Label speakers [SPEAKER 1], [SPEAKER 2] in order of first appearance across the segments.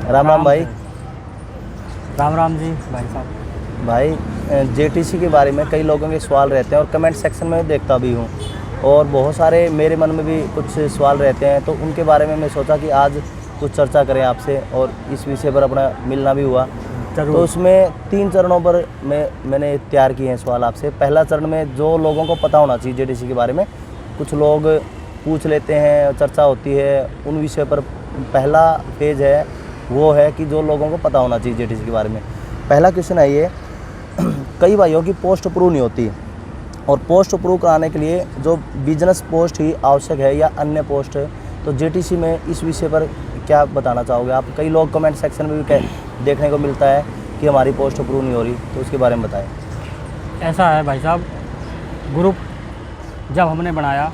[SPEAKER 1] राम राम भाई।
[SPEAKER 2] राम राम जी भाई साहब।
[SPEAKER 1] भाई जेटीसी के बारे में कई लोगों के सवाल रहते हैं और कमेंट सेक्शन में देखता भी हूँ, और बहुत सारे मेरे मन में भी कुछ सवाल रहते हैं, तो उनके बारे में मैं सोचा कि आज कुछ चर्चा करें आपसे, और इस विषय पर अपना मिलना भी हुआ। तो उसमें 3 चरणों पर मैंने तैयार किए हैं सवाल आपसे। पहला चरण में जो लोगों को पता होना चाहिए जेटीसी के बारे में, कुछ लोग पूछ लेते हैं, चर्चा होती है उन विषय पर। पहला पेज है वो है कि जो लोगों को पता होना चाहिए जेटीसी के बारे में। पहला क्वेश्चन है ये, कई भाइयों की पोस्ट अप्रूव नहीं होती, और पोस्ट अप्रूव कराने के लिए जो बिजनेस पोस्ट ही आवश्यक है या अन्य पोस्ट है, तो जेटीसी में इस विषय पर क्या बताना चाहोगे आप? कई लोग कमेंट सेक्शन में भी देखने को मिलता है कि हमारी पोस्ट अप्रूव नहीं हो रही, तो उसके बारे में बताएं।
[SPEAKER 2] ऐसा है भाई साहब, ग्रुप जब हमने बनाया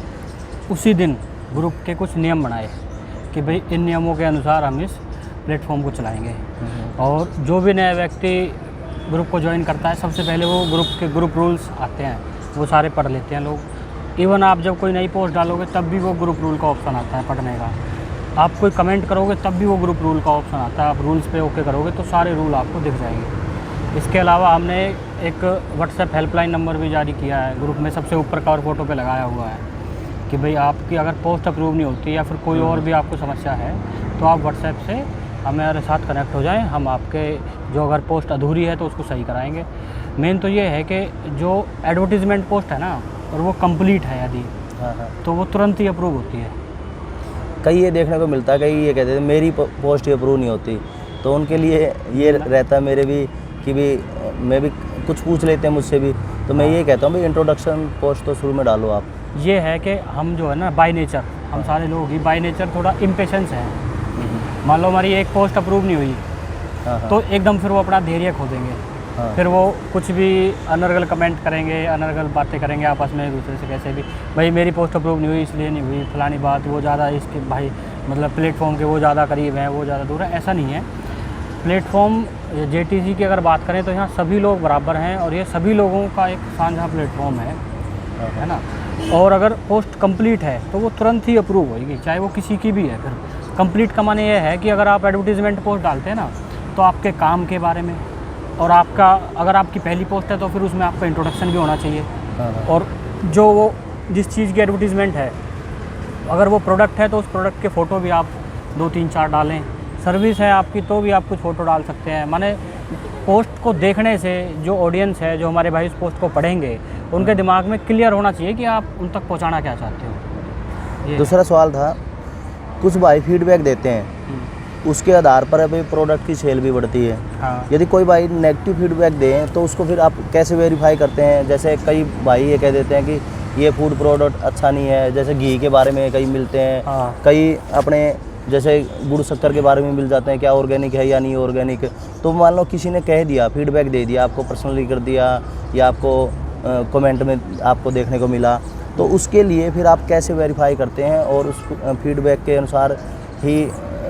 [SPEAKER 2] उसी दिन ग्रुप के कुछ नियम बनाए कि भाई इन नियमों के अनुसार हम इस प्लेटफॉर्म को चलाएंगे। और जो भी नया व्यक्ति ग्रुप को ज्वाइन करता है, सबसे पहले वो ग्रुप रूल्स आते हैं, वो सारे पढ़ लेते हैं लोग। इवन आप जब कोई नई पोस्ट डालोगे तब भी वो ग्रुप रूल का ऑप्शन आता है पढ़ने का। आप कोई कमेंट करोगे तब भी वो ग्रुप रूल का ऑप्शन आता है, आप रूल्स पे ओके करोगे तो सारे रूल आपको दिख जाएंगे। इसके अलावा हमने एक व्हाट्सएप हेल्पलाइन नंबर भी जारी किया है, ग्रुप में सबसे ऊपर कवर फोटो पे लगाया हुआ है कि भाई आपकी अगर पोस्ट अप्रूव नहीं होती या फिर कोई और भी आपको समस्या है तो आप व्हाट्सएप से हमारे साथ कनेक्ट हो जाएं, हम आपके जो अगर पोस्ट अधूरी है तो उसको सही कराएंगे। मेन तो ये है कि जो एडवर्टीज़मेंट पोस्ट है ना, और वो कंप्लीट है यदि, तो वो तुरंत ही अप्रूव होती है।
[SPEAKER 1] कई ये देखने को मिलता है, कई ये कहते हैं मेरी पोस्ट ही अप्रूव नहीं होती, तो उनके लिए ये रहता है मेरे भी कि भी मैं भी कुछ पूछ लेते हैं मुझसे भी, तो मैं ये कहता हूँ भाई इंट्रोडक्शन पोस्ट तो शुरू में डालो आप।
[SPEAKER 2] ये है कि हम जो है ना बाय नेचर, हम सारे लोग ही बाय नेचर थोड़ा इम्पेशेंस हैं। मान लो हमारी एक पोस्ट अप्रूव नहीं हुई तो एकदम फिर वो अपना धैर्य खो देंगे, फिर वो कुछ भी अनर्गल कमेंट करेंगे, अनर्गल बातें करेंगे आपस में एक दूसरे से, कैसे भी भाई मेरी पोस्ट अप्रूव नहीं हुई इसलिए नहीं हुई, फलानी बात, वो ज़्यादा इसके भाई मतलब प्लेटफॉर्म के वो ज़्यादा करीब हैं, वो ज़्यादा दूर है, ऐसा नहीं है। प्लेटफॉर्म जेटीसी की अगर बात करें तो यहाँ सभी लोग बराबर हैं, और ये सभी लोगों का एक साझा प्लेटफॉर्म है ना। और अगर पोस्ट कंप्लीट है तो वो तुरंत ही अप्रूव होगी, चाहे वो किसी की भी है। फिर कंप्लीट का माने ये है कि अगर आप एडवर्टीज़मेंट पोस्ट डालते हैं ना, तो आपके काम के बारे में, और आपका अगर आपकी पहली पोस्ट है तो फिर उसमें आपका इंट्रोडक्शन भी होना चाहिए, और जो वो जिस चीज़ की एडवर्टीज़मेंट है, अगर वो प्रोडक्ट है तो उस प्रोडक्ट के फ़ोटो भी आप 2 3 4 डालें। सर्विस है आपकी तो भी आप कुछ फ़ोटो डाल सकते हैं। माने पोस्ट को देखने से जो ऑडियंस है, जो हमारे भाई उस पोस्ट को पढ़ेंगे, उनके दिमाग में क्लियर होना चाहिए कि आप उन तक पहुंचाना क्या चाहते हो।
[SPEAKER 1] दूसरा सवाल था, कुछ भाई फीडबैक देते हैं, उसके आधार पर अभी प्रोडक्ट की सेल भी बढ़ती है। यदि कोई भाई नेगेटिव फीडबैक दें तो उसको फिर आप कैसे वेरीफाई करते हैं? जैसे कई भाई ये कह देते हैं कि ये फूड प्रोडक्ट अच्छा नहीं है, जैसे घी के बारे में कई मिलते हैं, कई अपने जैसे गुड़ शक्कर के बारे में मिल जाते हैं, क्या ऑर्गेनिक है या नहीं ऑर्गेनिक। तो मान लो किसी ने कह दिया, फीडबैक दे दिया, आपको पर्सनली कर दिया या आपको कमेंट में आपको देखने को मिला, तो उसके लिए फिर आप कैसे वेरीफाई करते हैं और उस फीडबैक के अनुसार ही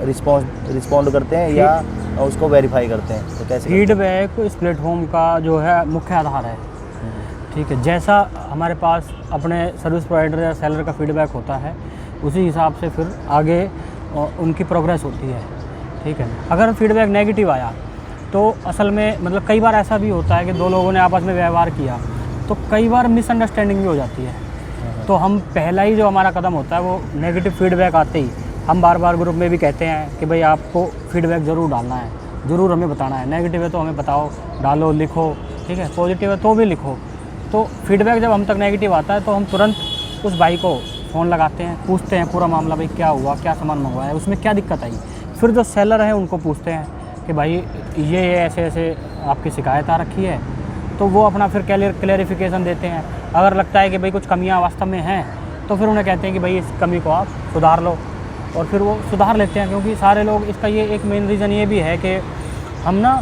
[SPEAKER 1] रिस्पॉन्ड करते हैं या उसको वेरीफाई करते हैं? तो कैसे
[SPEAKER 2] फीडबैक इस प्लेटफॉर्म का जो है मुख्य आधार है, ठीक है। जैसा हमारे पास अपने सर्विस प्रोवाइडर या सेलर का फीडबैक होता है, उसी हिसाब से फिर आगे उनकी प्रोग्रेस होती है, ठीक है। अगर फीडबैक नेगेटिव आया तो असल में मतलब कई बार ऐसा भी होता है कि 2 लोगों ने आपस में व्यवहार किया तो कई बार मिसअंडरस्टैंडिंग भी हो जाती है। तो हम पहला ही जो हमारा कदम होता है वो नेगेटिव फीडबैक आते ही हम बार बार ग्रुप में भी कहते हैं कि भाई आपको फीडबैक ज़रूर डालना है, ज़रूर हमें बताना है। नेगेटिव है तो हमें बताओ, डालो, लिखो, ठीक है। पॉजिटिव है तो भी लिखो। तो फीडबैक जब हम तक नेगेटिव आता है तो हम तुरंत उस भाई को फ़ोन लगाते हैं, पूछते हैं पूरा मामला, भाई क्या हुआ, क्या सामान मंगवाया, उसमें क्या दिक्कत आई। फिर जो सेलर है उनको पूछते हैं कि भाई ये ऐसे ऐसे आपकी शिकायत आ रखी है, तो वो अपना फिर क्लेरिफिकेशन देते हैं। अगर लगता है कि भाई कुछ कमियां वास्तव में हैं तो फिर उन्हें कहते हैं कि भाई इस कमी को आप सुधार लो, और फिर वो सुधार लेते हैं। क्योंकि सारे लोग, इसका ये एक मेन रीज़न ये भी है कि हम ना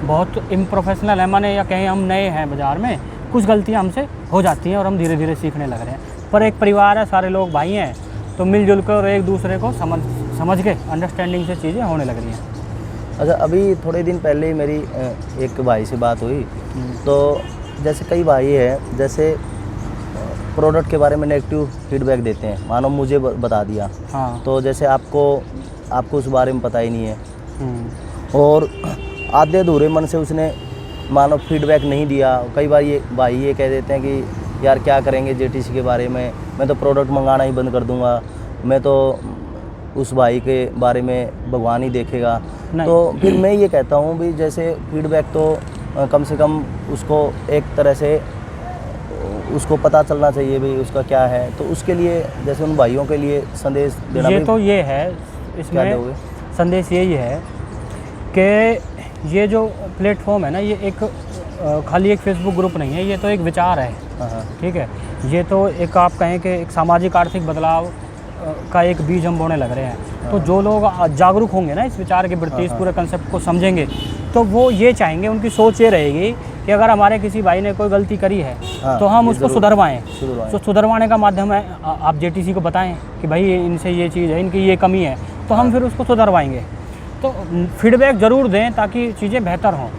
[SPEAKER 2] बहुत इम्प्रोफेशनल है, माने या कहें हम नए हैं बाज़ार में, कुछ गलतियां हमसे हो जाती हैं और हम धीरे धीरे सीखने लग रहे हैं। पर एक परिवार है, सारे लोग भाई हैं, तो मिलजुल कर एक दूसरे को समझ के अंडरस्टैंडिंग से चीज़ें होने लग रही हैं।
[SPEAKER 1] अच्छा, अभी थोड़े दिन पहले ही मेरी एक भाई से बात हुई, तो जैसे कई भाई हैं जैसे प्रोडक्ट के बारे में नेगेटिव फीडबैक देते हैं, मानो मुझे बता दिया, तो जैसे आपको आपको उस बारे में पता ही नहीं है,
[SPEAKER 2] हम्म,
[SPEAKER 1] और आधे अधूरे मन से उसने मानो फीडबैक नहीं दिया। कई बार ये भाई ये कह देते हैं कि यार क्या करेंगे जेटीसी के बारे में, मैं तो प्रोडक्ट मंगाना ही बंद कर दूंगा, मैं तो उस भाई के बारे में भगवान ही देखेगा।
[SPEAKER 2] नहीं।
[SPEAKER 1] तो फिर मैं ये कहता हूँ भी जैसे फीडबैक तो कम से कम उसको एक तरह से उसको पता चलना चाहिए भाई उसका क्या है, तो उसके लिए जैसे उन भाइयों के लिए संदेश देना
[SPEAKER 2] ये
[SPEAKER 1] भी
[SPEAKER 2] तो ये है,
[SPEAKER 1] क्या
[SPEAKER 2] इसमें
[SPEAKER 1] दोगे?
[SPEAKER 2] संदेश यही है कि ये जो प्लेटफॉर्म है ना, ये एक खाली एक फेसबुक ग्रुप नहीं है, ये तो एक विचार है।
[SPEAKER 1] हाँ,
[SPEAKER 2] ठीक है, ये तो एक आप कहें कि एक सामाजिक आर्थिक बदलाव का एक बीज हम बोने लग रहे हैं। तो जो लोग जागरूक होंगे ना इस विचार के प्रति, इस पूरे कंसेप्ट को समझेंगे, तो वो ये चाहेंगे, उनकी सोच ये रहेगी कि अगर हमारे किसी भाई ने कोई गलती करी है
[SPEAKER 1] हाँ,
[SPEAKER 2] तो हम
[SPEAKER 1] ये
[SPEAKER 2] उसको
[SPEAKER 1] ज़रूर
[SPEAKER 2] सुधरवाएं।
[SPEAKER 1] सुधरवाएं।
[SPEAKER 2] तो सुधरवाने का माध्यम है आप जेटीसी को बताएं कि भाई इनसे ये चीज़ है, इनकी ये कमी है, तो हम फिर उसको सुधरवाएंगे। तो फीडबैक ज़रूर दें ताकि चीज़ें बेहतर हों।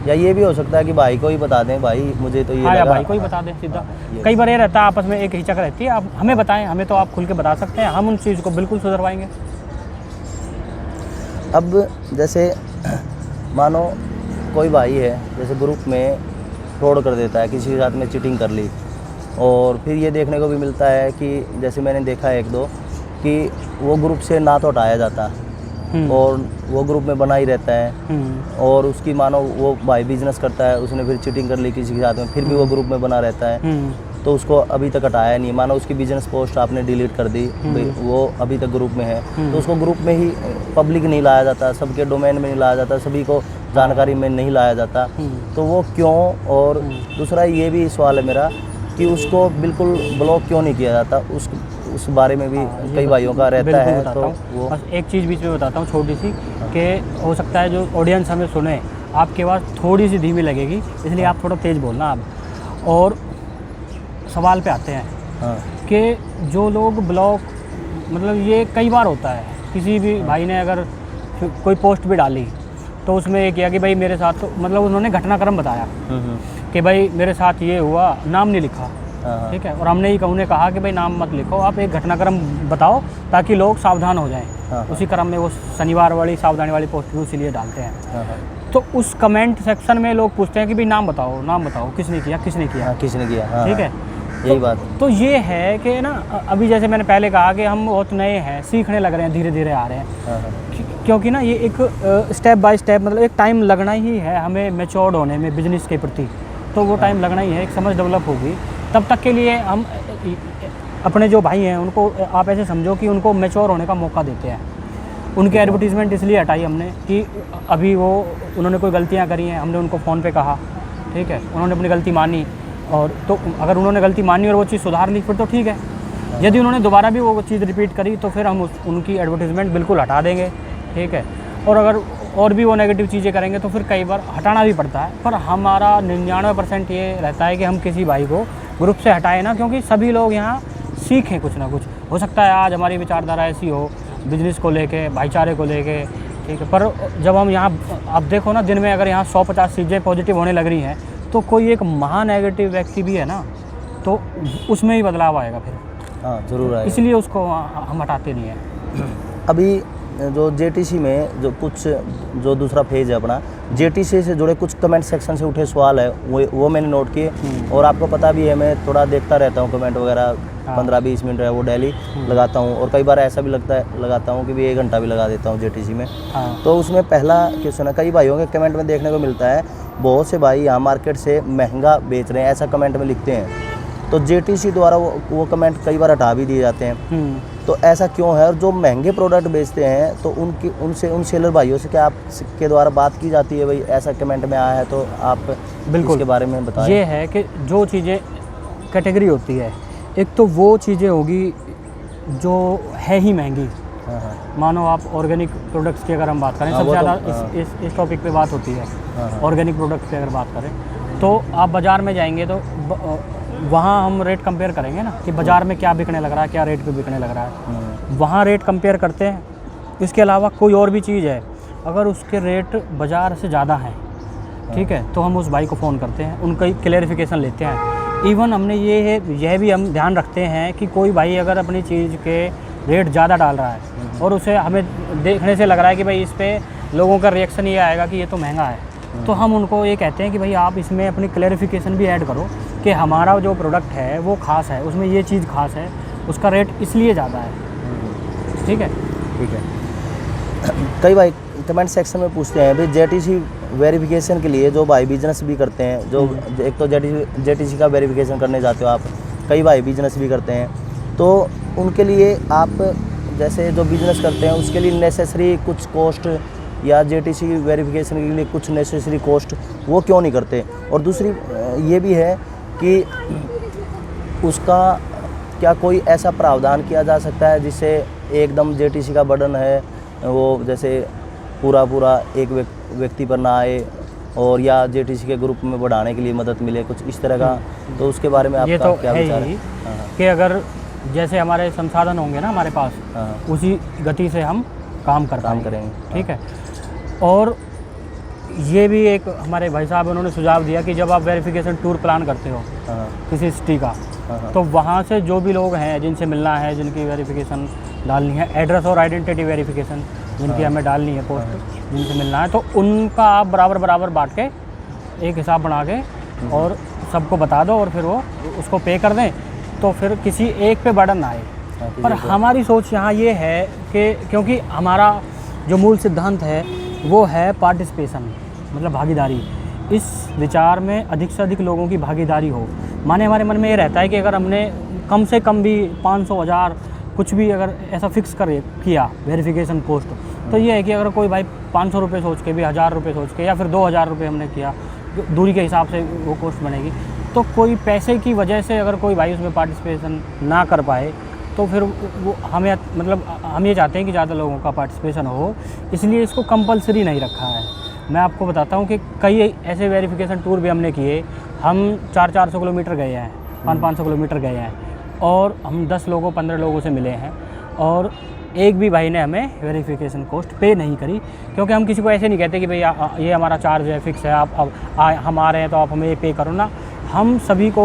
[SPEAKER 1] या ये भी हो सकता है कि भाई को ही बता दें, भाई मुझे तो ये
[SPEAKER 2] हाँ, या
[SPEAKER 1] लगा।
[SPEAKER 2] भाई को ही बता दें सीधा।
[SPEAKER 1] ये
[SPEAKER 2] कई बार ये रहता है आपस में एक हिचक रहती है, आप हमें बताएं, हमें तो आप खुल के बता सकते हैं, हम उन चीज़ को बिल्कुल सुधरवाएंगे।
[SPEAKER 1] अब जैसे मानो कोई भाई है जैसे ग्रुप में फ्रॉड कर देता है, किसी के साथ में चीटिंग कर ली, और फिर ये देखने को भी मिलता है कि जैसे मैंने देखा है एक दो कि वो ग्रुप से ना तो हटाया जाता और वो ग्रुप में बना ही रहता है, और उसकी मानो वो भाई बिजनेस करता है, उसने फिर चीटिंग कर ली किसी के साथ में, फिर भी वो ग्रुप में बना रहता है, तो उसको अभी तक हटाया नहीं। मानो उसकी बिजनेस पोस्ट आपने डिलीट कर दी, वो अभी तक ग्रुप में है, तो उसको ग्रुप में ही पब्लिक नहीं लाया जाता, सबके डोमेन में नहीं लाया जाता, सभी को जानकारी में नहीं लाया जाता, तो वो क्यों? और दूसरा ये भी सवाल है मेरा कि उसको बिल्कुल ब्लॉक क्यों नहीं किया जाता, उस बारे में भी कई भाइयों का रहता है। तो वो
[SPEAKER 2] बस एक चीज़ बीच में बताता हूँ छोटी सी, कि हो सकता है जो ऑडियंस हमें सुने आपकी आवाज़ थोड़ी सी धीमी लगेगी, इसलिए आप थोड़ा तेज़ बोलना आप। और सवाल पे आते हैं
[SPEAKER 1] हाँ,
[SPEAKER 2] कि जो लोग ब्लॉग, मतलब ये कई बार होता है, किसी भी भाई ने अगर कोई पोस्ट भी डाली तो उसमें ये किया कि भाई मेरे साथ, तो मतलब उन्होंने घटनाक्रम बताया कि भाई मेरे साथ ये हुआ, नाम नहीं लिखा।
[SPEAKER 1] हाँ,
[SPEAKER 2] ठीक है, और हमने ही उन्हें कहा कि भाई नाम मत लिखो, आप एक घटनाक्रम बताओ ताकि लोग सावधान हो जाएं।
[SPEAKER 1] हाँ,
[SPEAKER 2] उसी क्रम में वो शनिवार वाली सावधानी वाली पोस्ट भी इसीलिए डालते हैं।
[SPEAKER 1] हाँ,
[SPEAKER 2] तो उस कमेंट सेक्शन में लोग पूछते हैं कि भाई नाम बताओ किसने किया, किसने किया।
[SPEAKER 1] हाँ, किसने किया? हाँ,
[SPEAKER 2] ठीक है,
[SPEAKER 1] यही बात।
[SPEAKER 2] तो ये है कि ना, अभी जैसे मैंने पहले कहा कि हम बहुत नए हैं, सीखने लग रहे हैं, धीरे धीरे आ रहे हैं,
[SPEAKER 1] हाँ,
[SPEAKER 2] क्योंकि ना ये एक स्टेप बाय स्टेप, मतलब एक टाइम लगना ही है हमें मैच्योर्ड होने में बिजनेस के प्रति, तो वो टाइम लगना ही है, एक समझ डेवलप होगी। तब तक के लिए हम अपने जो भाई हैं उनको आप ऐसे समझो कि उनको मैच्योर होने का मौका देते हैं। उनकी एडवर्टीज़मेंट इसलिए हटाई हमने कि अभी उन्होंने कोई गलतियाँ करी हैं, हमने उनको फ़ोन पे कहा, ठीक है, उन्होंने अपनी गलती मानी, और तो अगर उन्होंने गलती मानी और वो चीज़ सुधार ली फिर तो ठीक है। यदि उन्होंने दोबारा भी वो चीज़ रिपीट करी तो फिर हम उनकी एडवर्टीज़मेंट बिल्कुल हटा देंगे। ठीक है, और अगर और भी वो नेगेटिव चीज़ें करेंगे तो फिर कई बार हटाना भी पड़ता है, पर हमारा 99% ये रहता है कि हम किसी भाई को ग्रुप से हटाएं ना, क्योंकि सभी लोग यहाँ सीखें कुछ ना कुछ। हो सकता है आज हमारी विचारधारा ऐसी हो बिजनेस को लेके, भाईचारे को लेके, ठीक है, पर जब हम यहाँ आप देखो ना, दिन में अगर यहाँ 150 चीज़ें पॉजिटिव होने लग रही हैं तो कोई एक महा नेगेटिव व्यक्ति भी है ना, तो उसमें ही बदलाव आएगा फिर।
[SPEAKER 1] हाँ, ज़रूर आएगा।
[SPEAKER 2] इसलिए उसको हम हटाते नहीं हैं।
[SPEAKER 1] अभी जो जेटीसी में जो दूसरा फेज़ है अपना, जेटीसी से जुड़े कुछ कमेंट सेक्शन से उठे सवाल है, वो मैंने नोट किए, और आपको पता भी है मैं थोड़ा देखता रहता हूँ कमेंट वगैरह, 15-20 मिनट है वो डेली लगाता हूँ, और कई बार ऐसा भी लगाता हूँ कि भी 1 घंटा भी लगा देता हूँ जेटीसी में। तो उसमें पहला क्वेश्चन है, कई भाइयों के कमेंट में देखने को मिलता है, बहुत से भाई यहाँ मार्केट से महंगा बेच रहे हैं, ऐसा कमेंट में लिखते हैं, तो जेटीसी द्वारा वो कमेंट कई बार हटा भी दिए जाते हैं। तो ऐसा क्यों है? और जो महंगे प्रोडक्ट बेचते हैं तो उन सेलर भाइयों से क्या आपके द्वारा बात की जाती है, भाई ऐसा कमेंट में आया है तो आप
[SPEAKER 2] बिल्कुल
[SPEAKER 1] इसके बारे में बताएं।
[SPEAKER 2] ये है कि जो चीज़ें कैटेगरी होती है, एक तो वो चीज़ें होगी जो है ही महंगी।
[SPEAKER 1] हाँ,
[SPEAKER 2] मानो आप ऑर्गेनिक प्रोडक्ट्स की अगर हम बात करें,
[SPEAKER 1] हाँ,
[SPEAKER 2] सबसे
[SPEAKER 1] वो
[SPEAKER 2] ज़्यादा
[SPEAKER 1] तो,
[SPEAKER 2] इस टॉपिक पे बात होती है।
[SPEAKER 1] हाँ,
[SPEAKER 2] ऑर्गेनिक प्रोडक्ट्स की अगर बात करें तो आप बाज़ार में जाएंगे तो वहाँ हम रेट कंपेयर करेंगे ना कि बाज़ार में क्या बिकने लग रहा है, क्या रेट पे बिकने लग रहा है, वहाँ रेट कंपेयर करते हैं। इसके अलावा कोई और भी चीज़ है, अगर उसके रेट बाज़ार से ज़्यादा हैं, ठीक है, तो हम उस भाई को फ़ोन करते हैं, उनका क्लेरिफिकेशन लेते हैं। इवन हमने यह भी हम ध्यान रखते हैं कि कोई भाई अगर अपनी चीज़ के रेट ज़्यादा डाल रहा है और उसे हमें देखने से लग रहा है कि भाई इस पे लोगों का रिएक्शन ये आएगा कि ये तो महंगा है, तो हम उनको ये कहते हैं कि भाई आप इसमें अपनी क्लैरिफिकेशन भी ऐड करो कि हमारा जो प्रोडक्ट है वो ख़ास है, उसमें ये चीज़ ख़ास है, उसका रेट इसलिए ज़्यादा है। ठीक है,
[SPEAKER 1] ठीक है। कई भाई कमेंट सेक्शन में पूछते हैं भाई जेटीसी वेरिफिकेशन के लिए जो भाई बिजनेस भी करते हैं, जो एक तो जेटीसी का वेरिफिकेशन करने जाते हो आप, कई भाई बिजनेस भी करते हैं, तो उनके लिए आप जैसे जो बिजनेस करते हैं उसके लिए नेसेसरी कुछ कॉस्ट या जेटीसी वेरिफिकेशन के लिए कुछ नेसेसरी कॉस्ट वो क्यों नहीं करते? और दूसरी ये भी है कि उसका क्या कोई ऐसा प्रावधान किया जा सकता है जिससे एकदम जेटीसी का बर्डन है वो जैसे पूरा एक व्यक्ति पर ना आए, और या जेटीसी के ग्रुप में बढ़ाने के लिए मदद मिले, कुछ इस तरह का, तो उसके बारे में आपका
[SPEAKER 2] तो
[SPEAKER 1] क्या विचार है?
[SPEAKER 2] कि अगर जैसे हमारे संसाधन होंगे ना हमारे पास, उसी गति से हम काम करेंगे। ठीक है। और ये भी एक हमारे भाई साहब उन्होंने सुझाव दिया कि जब आप वेरिफिकेशन टूर प्लान करते हो किसी सिटी का, तो वहाँ से जो भी लोग हैं जिनसे मिलना है, जिनकी वेरिफिकेशन डालनी है, एड्रेस और आइडेंटिटी वेरिफिकेशन जिनकी हमें डालनी है, पोस्ट जिनसे मिलना है, तो उनका आप बराबर बांट के एक हिसाब बना के और सबको बता दो और फिर वो उसको पे कर दें, तो फिर किसी एक पे बर्डन ना आए। पर हमारी सोच यहाँ ये है कि क्योंकि हमारा जो मूल सिद्धांत है वो है पार्टिसिपेशन, मतलब भागीदारी। इस विचार में अधिक से अधिक लोगों की भागीदारी हो। माने हमारे मन में ये रहता है कि अगर हमने कम से कम भी 500,000 कुछ भी अगर ऐसा फिक्स किया वेरिफिकेशन कॉस्ट, तो ये है कि अगर कोई भाई 500 रुपये सोच के भी 1000 रुपये सोच के या फिर 2000 रुपये हमने किया, दूरी के हिसाब से वो कॉस्ट बनेगी, तो कोई पैसे की वजह से अगर कोई भाई उसमें पार्टिसिपेशन ना कर पाए तो फिर वो हमें मतलब हम ये चाहते हैं कि ज़्यादा लोगों का पार्टिसिपेशन हो, इसलिए इसको कंपलसरी नहीं रखा है। मैं आपको बताता हूँ कि कई ऐसे वेरिफिकेशन टूर भी हमने किए, हम 400-400 किलोमीटर गए हैं, 500-500 किलोमीटर गए हैं, और हम 10 लोगों 15 लोगों से मिले हैं, और एक भी भाई ने हमें वेरिफिकेशन कॉस्ट पे नहीं करी, क्योंकि हम किसी को ऐसे नहीं कहते कि भाई ये हमारा चार्ज है, फिक्स है, आप अब हम आ रहे हैं तो आप हमें ये पे करो ना। हम सभी को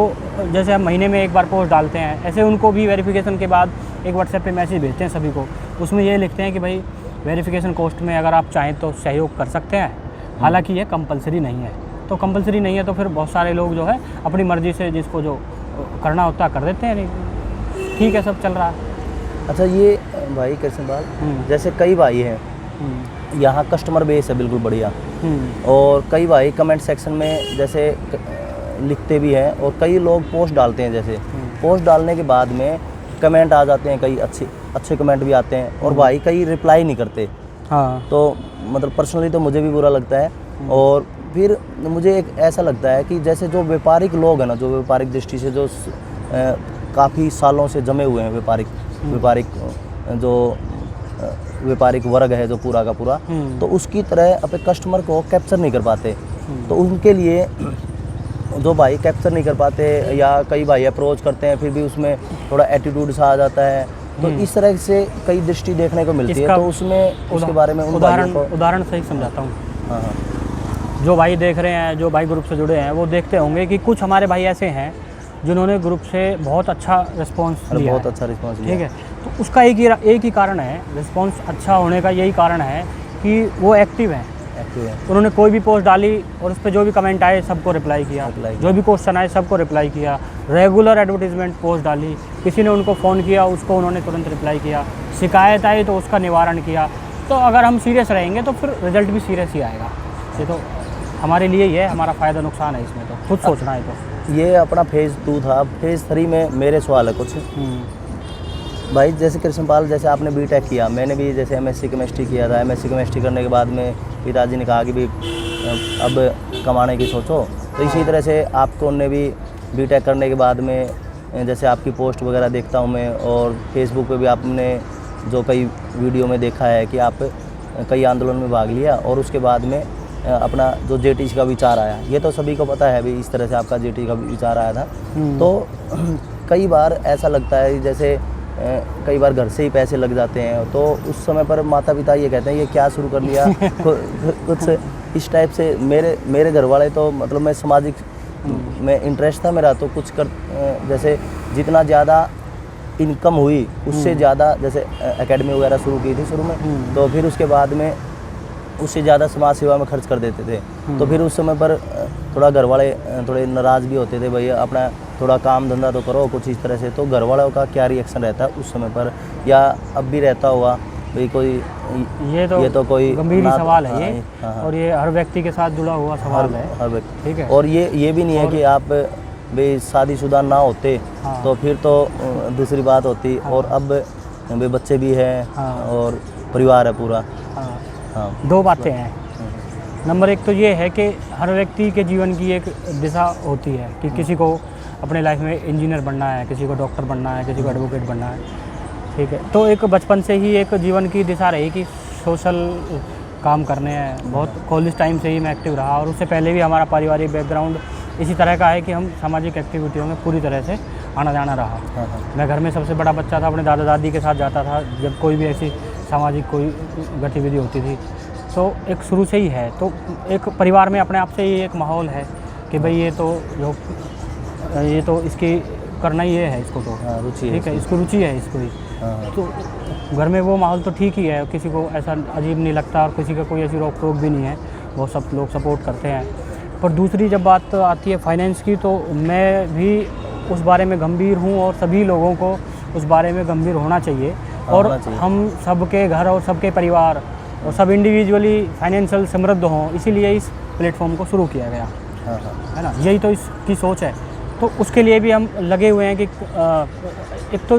[SPEAKER 2] जैसे हम महीने में एक बार पोस्ट डालते हैं, ऐसे उनको भी वेरिफिकेशन के बाद एक व्हाट्सएप पे मैसेज भेजते हैं सभी को, उसमें ये लिखते हैं कि भाई वेरिफिकेशन कॉस्ट में अगर आप चाहें तो सहयोग कर सकते हैं, हालांकि ये कंपलसरी नहीं है। तो कंपलसरी नहीं है तो फिर बहुत सारे लोग जो है अपनी मर्ज़ी से जिसको जो करना होता है कर देते हैं, नहीं ठीक है, सब चल रहा है।
[SPEAKER 1] अच्छा, ये भाई कृष्णपाल, जैसे कई भाई हैं यहाँ, कस्टमर बेस है बिल्कुल बढ़िया, और कई भाई कमेंट सेक्शन में जैसे लिखते भी हैं, और कई लोग पोस्ट डालते हैं, जैसे पोस्ट डालने के बाद में कमेंट आ जाते हैं, कई अच्छे कमेंट भी आते हैं, और भाई कई रिप्लाई नहीं करते। हाँ, तो मतलब पर्सनली तो मुझे भी बुरा लगता है। और फिर मुझे एक ऐसा लगता है कि जैसे जो व्यापारिक लोग हैं ना, जो व्यापारिक दृष्टि से जो काफ़ी सालों से जमे हुए हैं, व्यापारिक वर्ग है जो पूरा का पूरा, तो उसकी तरह अपने कस्टमर को कैप्चर नहीं कर पाते। तो उनके लिए जो भाई कैप्चर नहीं कर पाते, या कई भाई अप्रोच करते हैं फिर भी उसमें थोड़ा एटीट्यूड सा आ जाता है, तो इस तरह से कई दृष्टि देखने को मिलती है। तो उसमें उसके बारे में
[SPEAKER 2] उदाहरण सही समझाता हूँ। हाँ, जो भाई देख रहे हैं, जो भाई ग्रुप से जुड़े हैं, वो देखते होंगे कि कुछ हमारे भाई ऐसे हैं जिन्होंने ग्रुप से बहुत अच्छा रिस्पांस लिया, बहुत अच्छा रिस्पांस लिया। ठीक है, तो उसका एक ही कारण है, रिस्पांस अच्छा होने का यही कारण है कि वो एक्टिव हैं। उन्होंने कोई भी पोस्ट डाली और उस पर जो भी कमेंट आए सबको रिप्लाई किया, जो भी क्वेश्चन आए सबको रिप्लाई किया, रेगुलर एडवर्टीजमेंट पोस्ट डाली, किसी ने उनको फ़ोन किया उसको उन्होंने तुरंत रिप्लाई किया, शिकायत आई तो उसका निवारण किया। तो अगर हम सीरियस रहेंगे तो फिर रिजल्ट भी सीरियस ही आएगा। ये तो हमारे लिए ये हमारा फ़ायदा नुकसान है, इसमें तो खुद सोचना है। तो
[SPEAKER 1] ये अपना फेज़ 2 था। फेज़ 3 में मेरे सवाल है कुछ भाई, जैसे कृष्णपाल, जैसे आपने बीटेक किया, मैंने भी जैसे एमएससी केमिस्ट्री किया था। एमएससी केमिस्ट्री करने के बाद में पिताजी ने कहा कि भाई अब कमाने की सोचो, तो इसी तरह से आपको ने भी बीटेक करने के बाद में जैसे आपकी पोस्ट वगैरह देखता हूँ मैं, और फेसबुक पे भी आपने जो कई वीडियो में देखा है कि आप कई आंदोलन में भाग लिया, और उसके बाद में अपना जो जेटीसी का विचार आया, ये तो सभी को पता है भी, इस तरह से आपका जेटीसी का विचार आया था। तो कई बार ऐसा लगता है जैसे कई बार घर से ही पैसे लग जाते हैं, तो उस समय पर माता पिता ये कहते हैं ये क्या शुरू कर लिया कुछ इस टाइप से। मेरे घर वाले तो मतलब मैं सामाजिक में इंटरेस्ट था मेरा, तो कुछ कर जैसे जितना ज़्यादा इनकम हुई उससे ज़्यादा, जैसे एकेडमी वगैरह शुरू की थी शुरू में, तो फिर उसके बाद में उससे ज़्यादा समाज सेवा में खर्च कर देते थे। तो फिर उस समय पर थोड़ा घर वाले थोड़े नाराज़ भी होते थे, भैया अपना थोड़ा काम धंधा तो करो कुछ इस तरह से। तो घर वालों का क्या रिएक्शन रहता है उस समय पर, या अब भी रहता होगा भाई कोई?
[SPEAKER 2] ये तो
[SPEAKER 1] कोई
[SPEAKER 2] गंभीर ही सवाल है ये।
[SPEAKER 1] हाँ, हाँ।
[SPEAKER 2] और ये हर व्यक्ति के साथ जुड़ा हुआ सवाल है।
[SPEAKER 1] हर व्यक्ति,
[SPEAKER 2] ठीक है।
[SPEAKER 1] और ये भी नहीं है कि आप भाई शादीशुदा ना होते
[SPEAKER 2] हाँ।
[SPEAKER 1] तो फिर तो दूसरी बात होती। और अब भाई बच्चे भी हैं
[SPEAKER 2] हाँ।
[SPEAKER 1] और परिवार है पूरा।
[SPEAKER 2] हाँ,
[SPEAKER 1] हाँ,
[SPEAKER 2] दो बातें हैं। नंबर एक तो ये है कि हर व्यक्ति के जीवन की एक दिशा होती है कि किसी को अपने लाइफ में इंजीनियर बनना है, किसी को डॉक्टर बनना है, किसी को एडवोकेट बनना है। ठीक है, तो एक बचपन से ही एक जीवन की दिशा रही कि सोशल काम करने हैं। बहुत कॉलेज टाइम से ही मैं एक्टिव रहा, और उससे पहले भी हमारा पारिवारिक बैकग्राउंड इसी तरह का है कि हम सामाजिक एक्टिविटियों में पूरी तरह से आना जाना रहा।
[SPEAKER 1] हाँ, हाँ।
[SPEAKER 2] मैं घर में सबसे बड़ा बच्चा था, अपने दादा दादी के साथ जाता था जब कोई भी ऐसी सामाजिक कोई गतिविधि होती थी। तो एक शुरू से ही है, तो एक परिवार में अपने आप से ही एक माहौल है कि भाई ये तो इसकी करना ही है इसको, तो
[SPEAKER 1] हाँ, रुचि है
[SPEAKER 2] ठीक है, इसको रुचि है इसको ही।
[SPEAKER 1] हाँ,
[SPEAKER 2] तो घर में वो माहौल तो ठीक ही है, किसी को ऐसा अजीब नहीं लगता और किसी का कोई ऐसी रोक टोक भी नहीं है, वो सब लोग सपोर्ट करते हैं। पर दूसरी जब बात आती है फाइनेंस की, तो मैं भी उस बारे में गंभीर हूँ और सभी लोगों को उस बारे में गंभीर होना चाहिए। और हम सबके घर और सबके परिवार और सब इंडिविजुअली फाइनेंशियल समृद्ध हों, इसीलिए इस प्लेटफॉर्म को शुरू किया गया।
[SPEAKER 1] हाँ, हाँ।
[SPEAKER 2] है ना, यही तो इसकी सोच है। तो उसके लिए भी हम लगे हुए हैं कि एक तो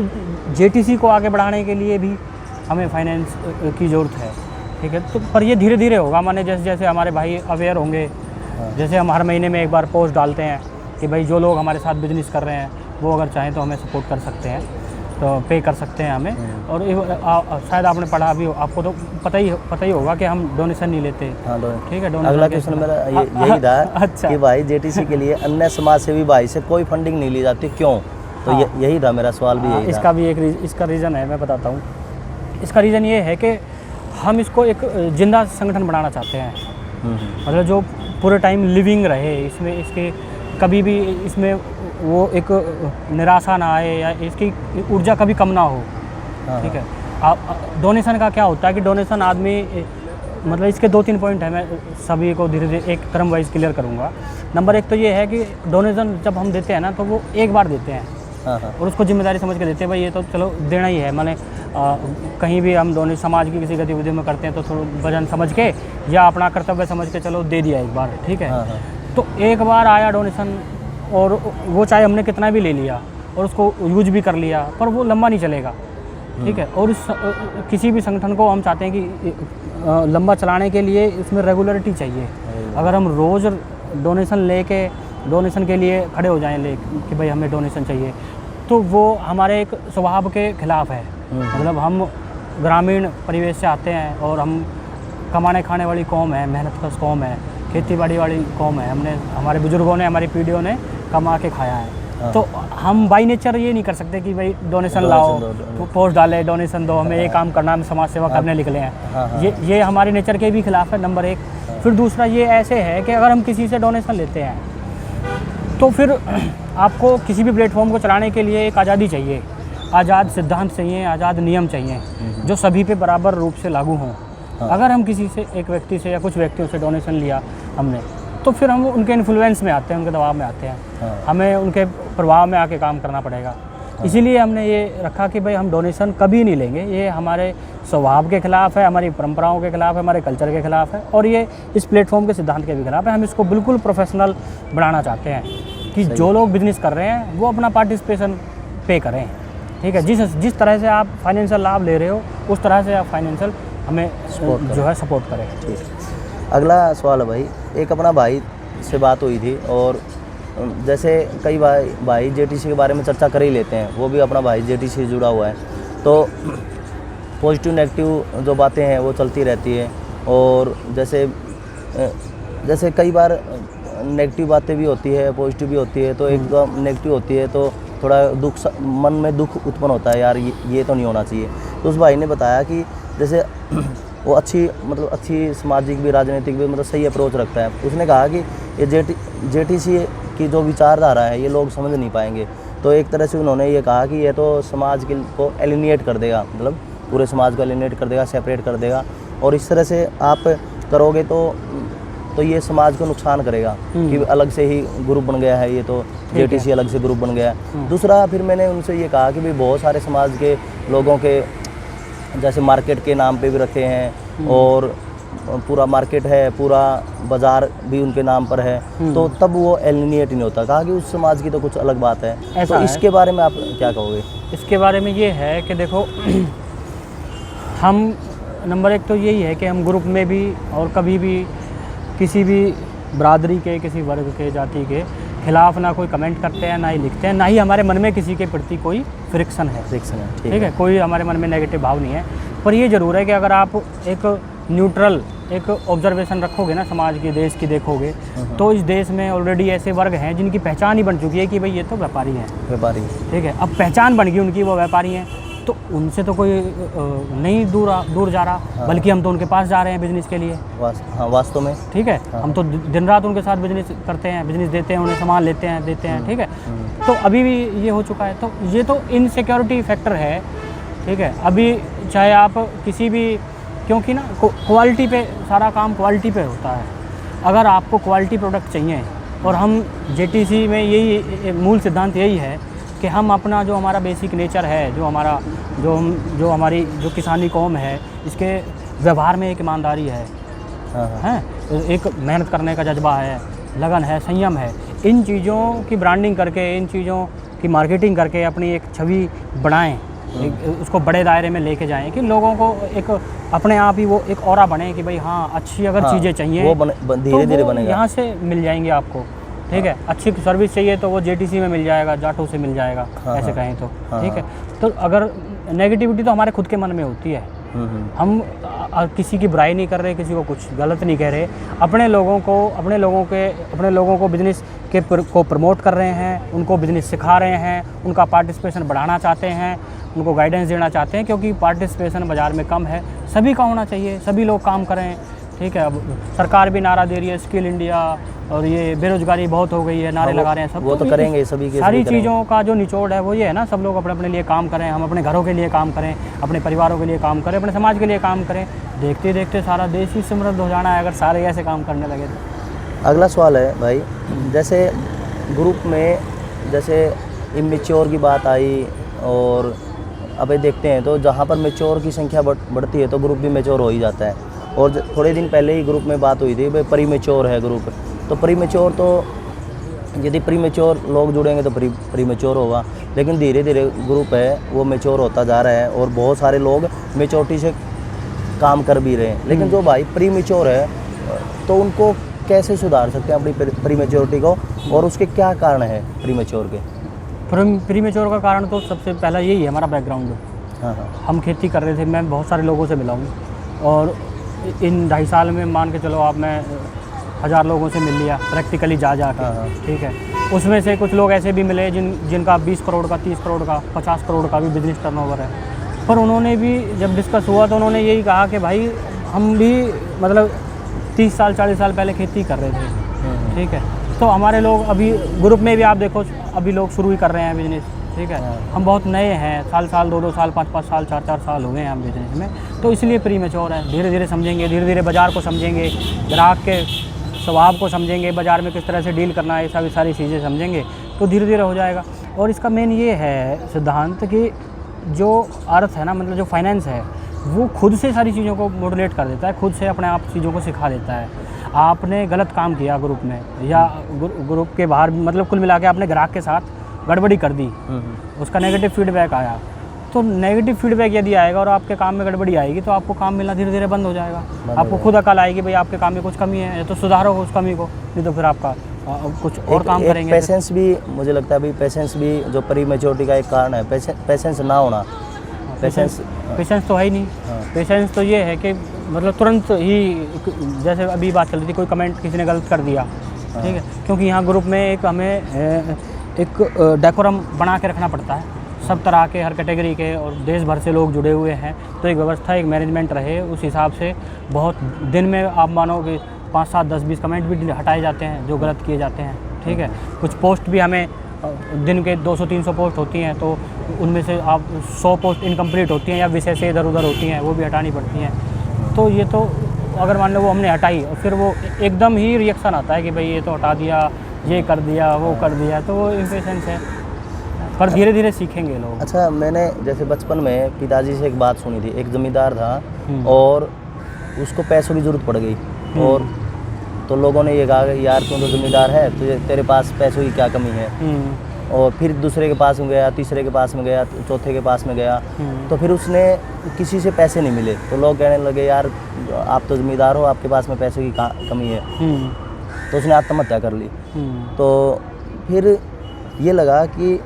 [SPEAKER 2] जेटीसी को आगे बढ़ाने के लिए भी हमें फाइनेंस की ज़रूरत है। ठीक है, तो पर ये धीरे धीरे होगा, माने जैसे जैसे हमारे भाई अवेयर होंगे। जैसे हम हर महीने में एक बार पोस्ट डालते हैं कि भाई जो लोग हमारे साथ बिजनेस कर रहे हैं वो अगर चाहें तो हमें सपोर्ट कर सकते हैं, तो पे कर सकते हैं हमें। और शायद आपने पढ़ा भी हो, आपको तो पता ही होगा कि हम डोनेशन नहीं लेते।
[SPEAKER 1] हाँ,
[SPEAKER 2] ठीक है,
[SPEAKER 1] अगला क्वेश्चन मेरा यही था।
[SPEAKER 2] अच्छा।
[SPEAKER 1] कि भाई जेटीसी के लिए अन्य समाज सेवी भाई से कोई फंडिंग नहीं ली जाती, क्यों? तो
[SPEAKER 2] हाँ।
[SPEAKER 1] यही था मेरा सवाल भी, यही
[SPEAKER 2] इसका भी इसका रीज़न है, मैं बताता हूँ। इसका रीज़न ये है कि हम इसको एक जिंदा संगठन बनाना चाहते हैं। मतलब जो पूरे टाइम लिविंग रहे, इसमें इसके कभी भी इसमें वो एक निराशा ना आए या इसकी ऊर्जा कभी कम ना हो। ठीक है। डोनेशन का क्या होता है कि डोनेशन आदमी, मतलब इसके 2-3 पॉइंट है, मैं सभी को धीरे धीरे एक क्रम वाइज क्लियर करूँगा। नंबर एक तो ये है कि डोनेशन जब हम देते हैं ना, तो वो एक बार देते हैं।
[SPEAKER 1] हाँ, हाँ।
[SPEAKER 2] और उसको जिम्मेदारी समझ के देते हैं, भाई ये तो चलो देना ही है। मैंने कहीं भी हम डोनेशन समाज की किसी गतिविधि में करते हैं तो थोड़ा वजन समझ के या अपना कर्तव्य समझ के चलो दे दिया एक बार। ठीक है।
[SPEAKER 1] हाँ, हाँ।
[SPEAKER 2] तो एक बार आया डोनेशन, और वो चाहे हमने कितना भी ले लिया और उसको यूज भी कर लिया, पर वो लंबा नहीं चलेगा। ठीक है। और किसी भी संगठन को हम चाहते हैं कि लंबा चलाने के लिए इसमें रेगुलरिटी चाहिए। अगर हम रोज़ डोनेशन लेके डोनेशन के लिए खड़े हो जाएं कि भाई हमें डोनेशन चाहिए, तो वो हमारे एक स्वभाव के खिलाफ है। मतलब हम ग्रामीण परिवेश से आते हैं और हम कमाने खाने वाली कौम है, मेहनतकश कौम है, खेती बाड़ी वाली कौम है। हमारे बुजुर्गों ने, हमारी पीढ़ियों ने कमा के खाया है। तो हम बाई नेचर ये नहीं कर सकते कि भाई डोनेशन लाओ, पोस्ट डाले, डोनेशन दो, हमें ये काम करना, हम समाज सेवा करने निकले हैं। ये हमारे नेचर के भी खिलाफ है, नंबर एक। फिर दूसरा ये ऐसे है कि अगर हम किसी से डोनेशन लेते हैं तो फिर आपको किसी भी प्लेटफॉर्म को चलाने के लिए एक आज़ादी चाहिए, आज़ाद सिद्धांत चाहिए, आज़ाद नियम चाहिए जो सभी पे बराबर रूप से लागू हों। अगर हम किसी से, एक व्यक्ति से या कुछ व्यक्तियों से डोनेशन लिया हमने, तो फिर हम उनके इन्फ्लुएंस में आते हैं, उनके दबाव में आते हैं। हमें उनके प्रभाव में आके काम करना पड़ेगा। इसीलिए हमने ये रखा कि भाई हम डोनेशन कभी नहीं लेंगे। ये हमारे स्वभाव के खिलाफ है, हमारी परंपराओं के खिलाफ है, हमारे कल्चर के खिलाफ है, और ये इस प्लेटफॉर्म के सिद्धांत के भी खिलाफ है। हम इसको बिल्कुल प्रोफेशनल बनाना चाहते हैं कि जो लोग बिजनेस कर रहे हैं वो अपना पार्टिसिपेशन पे करें। ठीक है। जिस तरह से आप फाइनेंशियल लाभ ले रहे हो उस तरह से आप फाइनेंशियल हमें जो है सपोर्ट करें।
[SPEAKER 1] ठीक। अगला सवाल है भाई, एक अपना भाई से बात हुई थी, और जैसे कई भाई जेटीसी के बारे में चर्चा कर ही लेते हैं, वो भी अपना भाई जेटीसी से जुड़ा हुआ है, तो पॉजिटिव नेगेटिव जो बातें हैं वो चलती रहती है। और जैसे कई बार नेगेटिव बातें भी होती है, पॉजिटिव भी होती है। तो एक नेगेटिव होती है तो थोड़ा मन में दुख उत्पन्न होता है, यार ये तो नहीं होना चाहिए। तो उस भाई ने बताया कि जैसे वो अच्छी सामाजिक भी, राजनीतिक भी, सही अप्रोच रखता है। उसने कहा कि ये जेटीसी की जो विचारधारा है ये लोग समझ नहीं पाएंगे, तो एक तरह से उन्होंने ये कहा कि ये तो समाज को एलिनेट कर देगा, मतलब पूरे समाज को एलिनेट कर देगा, सेपरेट कर देगा, और इस तरह से आप करोगे तो ये समाज को नुकसान करेगा कि अलग से ही ग्रुप बन गया है, ये तो जेटीसी अलग से ग्रुप बन गया है। दूसरा फिर मैंने उनसे ये कहा कि भाई बहुत सारे समाज के लोगों के जैसे मार्केट के नाम पे भी रखे हैं और पूरा मार्केट है, पूरा बाज़ार भी उनके नाम पर है, तो तब वो एलिनेट नहीं होता। कहा कि उस समाज की तो कुछ अलग बात है।
[SPEAKER 2] ऐसा
[SPEAKER 1] तो इसके बारे में आप क्या कहोगे?
[SPEAKER 2] इसके बारे में ये है कि देखो हम नंबर एक तो यही है कि हम ग्रुप में भी और कभी भी किसी भी बरादरी के, किसी वर्ग के, जाति के खिलाफ ना कोई कमेंट करते हैं, ना ही लिखते हैं, ना ही हमारे मन में किसी के प्रति कोई फ्रिक्शन है। ठीक है, कोई हमारे मन में नेगेटिव भाव नहीं है। पर ये ज़रूर है कि अगर आप एक न्यूट्रल एक ऑब्जर्वेशन रखोगे ना समाज की, देश की देखोगे, तो इस देश में ऑलरेडी ऐसे वर्ग हैं जिनकी पहचान ही बन चुकी है कि भाई ये तो व्यापारी हैं। ठीक है, अब पहचान बन गई उनकी, वो व्यापारी हैं, तो उनसे तो कोई नहीं दूर जा रहा, बल्कि हम तो उनके पास जा रहे हैं बिजनेस के लिए।
[SPEAKER 1] वास्तव में ठीक
[SPEAKER 2] है, हम तो दिन रात उनके साथ बिजनेस करते हैं, बिजनेस देते हैं, उन्हें सामान लेते हैं, देते हैं। ठीक है, तो अभी भी ये हो चुका है, तो ये तो इनसिक्योरिटी फैक्टर है। ठीक है, अभी चाहे आप किसी भी, क्योंकि ना क्वालिटी पे सारा काम क्वालिटी पे होता है। अगर आपको क्वालिटी प्रोडक्ट चाहिए, और हम जेटीसी में यही मूल सिद्धांत यही है कि हम अपना जो हमारा बेसिक नेचर है, जो हमारी जो किसानी कौम है, इसके व्यवहार में एक ईमानदारी है, एक मेहनत करने का जज्बा है, लगन है, संयम है। इन चीज़ों की ब्रांडिंग करके, इन चीज़ों की मार्केटिंग करके अपनी एक छवि बनाएं, उसको बड़े दायरे में लेके जाएं कि लोगों को एक अपने आप ही वो एक ऑरा बने कि भाई हाँ, अच्छी अगर चीज़ें चाहिए
[SPEAKER 1] वो धीरे-धीरे बनेगा,
[SPEAKER 2] यहाँ से मिल जाएंगी आपको। ठीक है, अच्छी सर्विस चाहिए तो वो जेटीसी में मिल जाएगा, जाटो से मिल जाएगा, ऐसे कहें तो। ठीक है, तो अगर नेगेटिविटी तो हमारे खुद के मन में होती है, हम किसी की बुराई नहीं कर रहे, किसी को कुछ गलत नहीं कह रहे, अपने लोगों को बिजनेस को प्रमोट कर रहे हैं, उनको बिजनेस सिखा रहे हैं, उनका पार्टिसिपेशन बढ़ाना चाहते हैं, उनको गाइडेंस देना चाहते हैं, क्योंकि पार्टिसिपेशन बाज़ार में कम है, सभी का होना चाहिए, सभी लोग काम करें। ठीक है, अब सरकार भी नारा दे रही है स्किल इंडिया, और ये बेरोजगारी बहुत हो गई है, नारे लगा रहे हैं सब,
[SPEAKER 1] वो तो करेंगे सभी के,
[SPEAKER 2] सारी चीज़ों का जो निचोड़ है वो ये है ना, सब लोग अपने अपने लिए काम करें, हम अपने घरों के लिए काम करें, अपने परिवारों के लिए काम करें, अपने समाज के लिए काम करें। देखते देखते सारा देश ही समृद्ध हो जाना है अगर सारे ऐसे काम करने लगे तो।
[SPEAKER 1] अगला सवाल है भाई, जैसे ग्रुप में जैसे इमेच्योर की बात आई, और अभी देखते हैं तो जहाँ पर मेच्योर की संख्या बढ़ती है तो ग्रुप भी मेच्योर हो ही जाता है। और थोड़े दिन पहले ही ग्रुप में बात हुई थी भाई प्री मेच्योर है ग्रुप, तो प्री मेच्योर तो यदि प्री मेच्योर लोग जुड़ेंगे तो प्री मेच्योर होगा, लेकिन धीरे धीरे ग्रुप है वो मेच्योर होता जा रहा है और बहुत सारे लोग मेच्योरिटी से काम कर भी रहे हैं। लेकिन जो भाई प्री मेच्योर है तो उनको कैसे सुधार सकते हैं अपनी प्री मेच्योरिटी को, और उसके क्या कारण है प्री मेच्योर के?
[SPEAKER 2] प्री मेच्योर का कारण तो सबसे पहला यही है हमारा बैकग्राउंड। हम खेती कर रहे थे, मैं बहुत सारे लोगों से मिला हूँ, और इन 2.5 साल में मान के चलो आप, मैं 1000 लोगों से मिल लिया प्रैक्टिकली जा के। ठीक है, उसमें से कुछ लोग ऐसे भी मिले जिनका 20 करोड़ का, 30 करोड़ का, 50 करोड़ का भी बिजनेस टर्नओवर है, पर उन्होंने भी जब डिस्कस हुआ तो उन्होंने यही कहा कि भाई हम भी मतलब 30 साल 40 साल पहले खेती कर रहे थे। ठीक है, तो हमारे लोग अभी ग्रुप में भी आप देखो अभी लोग शुरू ही कर रहे हैं बिजनेस। ठीक है, हम बहुत नए हैं, साल 2 साल 5 साल 4 साल हो गए हैं हम बिजनेस में, तो इसलिए प्री मेच्योर है। धीरे धीरे समझेंगे, धीरे धीरे बाज़ार को समझेंगे, ग्राहक के स्वभाव को समझेंगे, बाज़ार में किस तरह से डील करना है, ये सभी सारी चीज़ें समझेंगे तो धीरे धीरे हो जाएगा। और इसका मेन ये है सिद्धांत कि जो अर्थ है ना, मतलब जो फाइनेंस है, वो खुद से सारी चीज़ों को मॉड्यूलेट कर देता है, खुद से अपने आप चीज़ों को सिखा देता है। आपने गलत काम किया ग्रुप में या ग्रुप के बाहर, मतलब कुल मिला के आपने ग्राहक के साथ गड़बड़ी कर दी, उसका नेगेटिव फीडबैक आया, तो नेगेटिव फीडबैक यदि आएगा और आपके काम में गड़बड़ी आएगी तो आपको काम मिलना धीरे धीरे बंद हो जाएगा। आपको खुद अकल आएगी भाई आपके काम में कुछ कमी है, तो सुधारो उस कमी को, नहीं तो फिर आपका कुछ और काम करेंगे।
[SPEAKER 1] पेशेंस भी, मुझे लगता है भाई पेशेंस भी जो प्री मेच्योरिटी का एक कारण है, पेशेंस ना होना।
[SPEAKER 2] पेशेंस तो है ही नहीं। पेशेंस तो ये है कि मतलब तुरंत ही, जैसे अभी बात चल रही थी, कोई कमेंट किसी ने गलत कर दिया, ठीक है, क्योंकि यहाँ ग्रुप में एक हमें एक डेकोरम बना के रखना पड़ता है, सब तरह के हर कैटेगरी के और देश भर से लोग जुड़े हुए हैं, तो एक व्यवस्था, एक मैनेजमेंट रहे, उस हिसाब से बहुत दिन में आप मानो कि 5, 7, 10, 20 कमेंट भी हटाए जाते हैं जो गलत किए जाते हैं। ठीक है, कुछ पोस्ट भी हमें दिन के 200-300 पोस्ट होती हैं, तो उनमें से आप 100 पोस्ट इनकम्प्लीट होती हैं या विषय से इधर उधर होती हैं, वो भी हटानी पड़ती हैं। तो ये तो अगर मान लो वो हमने हटाई और फिर वो एकदम ही रिएक्शन आता है कि भाई ये तो हटा दिया, ये कर दिया, वो कर दिया, तो वो इम्पेशेंस है। पर धीरे धीरे सीखेंगे लोग।
[SPEAKER 1] अच्छा, मैंने जैसे बचपन में पिताजी से एक बात सुनी थी। एक ज़मींदार था और उसको पैसों की ज़रूरत पड़ गई, और तो लोगों ने ये कहा कि यार तू तो ज़मींदार है, तुझे तेरे पास पैसों की क्या कमी है। और फिर दूसरे के पास में गया, तीसरे के पास में गया, चौथे के पास में गया, तो फिर उसने किसी से पैसे नहीं मिले। तो लोग कहने लगे यार आप तो ज़मींदार हो, आपके पास में पैसों की कमी है। तो उसने आत्महत्या कर ली। तो फिर ये लगा कि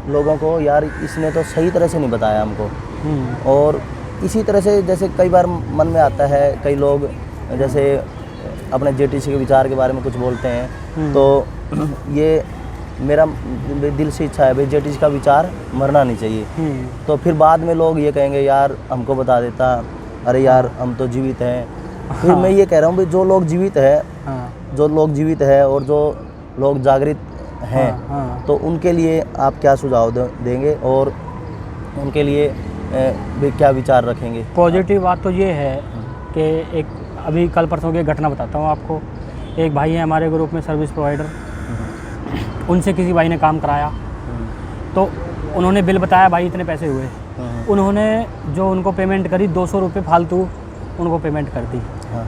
[SPEAKER 1] लोगों को यार इसने तो सही तरह से नहीं बताया हमको। और इसी तरह से जैसे कई बार मन में आता है, कई लोग जैसे अपने जेटीसी के विचार के बारे में कुछ बोलते हैं, तो ये मेरा दिल से इच्छा है भाई जेटीसी का विचार मरना नहीं चाहिए। तो फिर बाद में लोग ये कहेंगे यार हमको बता देता, अरे यार हम तो जीवित हैं। फिर मैं ये कह रहा हूँ भाई जो लोग जीवित है, जो लोग जीवित है और जो लोग जागृत हैं, तो उनके लिए आप क्या सुझाव देंगे और उनके लिए भी क्या विचार रखेंगे?
[SPEAKER 2] पॉजिटिव बात तो ये है कि एक अभी कल परसों की घटना बताता हूँ आपको। एक भाई है हमारे ग्रुप में सर्विस प्रोवाइडर, उनसे किसी भाई ने काम कराया, तो उन्होंने बिल बताया भाई इतने पैसे हुए। उन्होंने जो उनको पेमेंट करी 200 रुपये फालतू उनको पेमेंट कर दी।